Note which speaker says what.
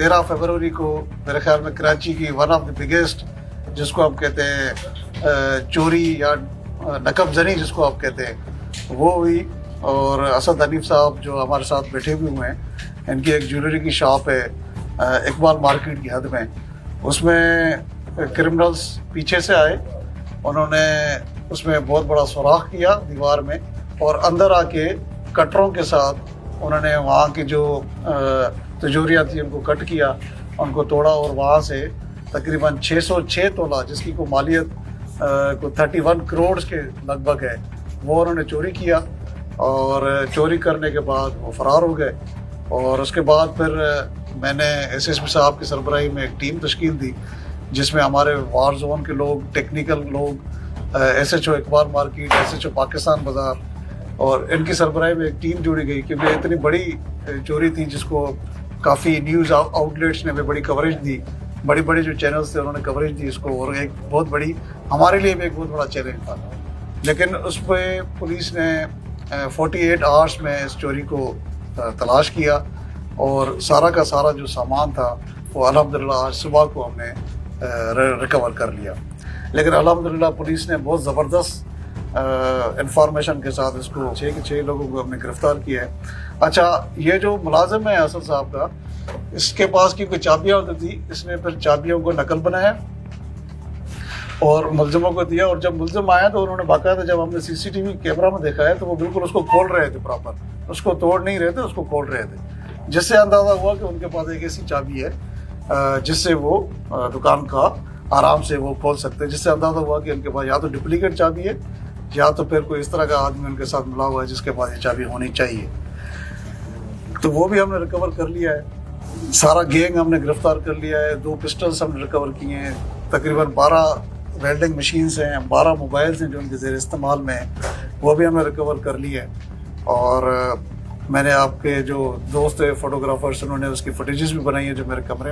Speaker 1: 13 फरवरी को मेरे ख्याल में कराची की वन ऑफ द बिगेस्ट, जिसको आप कहते हैं चोरी या नकब जनी जिसको आप कहते हैं, वो हुई। और असद हनीफ साहब जो हमारे साथ बैठे हुए हैं, इनकी एक ज्वेलरी की शॉप है इकबाल मार्केट की हद में, उसमें क्रिमिनल्स पीछे से आए, उन्होंने उसमें बहुत बड़ा सुराख किया दीवार में और अंदर आके कटरों के साथ उन्होंने वहाँ की जो तिजोरियाँ थी उनको कट किया, उनको तोड़ा और वहाँ से तकरीबन 606 तोला, जिसकी को मालियत को 31 करोड़ के लगभग है, वो उन्होंने चोरी किया। और चोरी करने के बाद वो फरार हो गए। और उसके बाद फिर मैंने एसएसपी साहब की सरबराही में एक टीम तश्कील दी, जिसमें हमारे वार जोन के लोग, टेक्निकल लोग, SHO Iqbal market, SHO Pakistan बाज़ार, और इनकी सरबराही में एक टीम जोड़ी गई, क्योंकि इतनी बड़ी चोरी थी जिसको काफ़ी न्यूज़ आउटलेट्स ने भी बड़ी कवरेज दी, बड़ी बड़ी जो चैनल्स थे उन्होंने कवरेज दी इसको, और एक बहुत बड़ी हमारे लिए भी एक बहुत बड़ा चैलेंज था। लेकिन उस पर पुलिस ने 48 आवर्स में इस चोरी को तलाश किया और सारा का सारा जो सामान था वो अल्हम्दुलिल्लाह आज सुबह को हमने रिकवर कर लिया। लेकिन अल्हम्दुलिल्लाह पुलिस ने बहुत ज़बरदस्त इंफॉर्मेशन के साथ इसको 6 के 6 लोगों को हमने गिरफ़्तार किया है। अच्छा, ये जो मुलाजिम है असद साहब का, इसके पास की कोई चाबियाँ होती थी, इसने फिर चाबियों को नकल बनाया और मुलजिमों को दिया। और जब मुलजिम आया तो उन्होंने बाकायदा, जब हमने सीसीटीवी कैमरा में देखा है तो वो बिल्कुल उसको खोल रहे थे प्रॉपर, उसको तोड़ नहीं रहे थे, उसको खोल रहे थे, जिससे अंदाज़ा हुआ कि उनके पास एक ऐसी चाबी है जिससे वो दुकान का आराम से वो खोल सकते हैं, जिससे अंदाज़ा हुआ कि उनके पास या तो डुप्लीकेट चाबी है या तो फिर कोई इस तरह का आदमी उनके साथ मिला हुआ है जिसके पास ये चाबी होनी चाहिए। तो वो भी हमने रिकवर कर लिया है। सारा गैंग हमने गिरफ्तार कर लिया है। 2 पिस्टल्स हमने रिकवर किए हैं, तकरीबन 12 वेल्डिंग मशीन्स हैं, 12 मोबाइल्स हैं जो उनके ज़ेर इस्तेमाल में हैं, वो भी हमने रिकवर कर लिए हैं। और मैंने आपके जो दोस्त है फोटोग्राफर्स, उन्होंने उसकी फुटेजेस भी बनाई है जो मेरे कमरे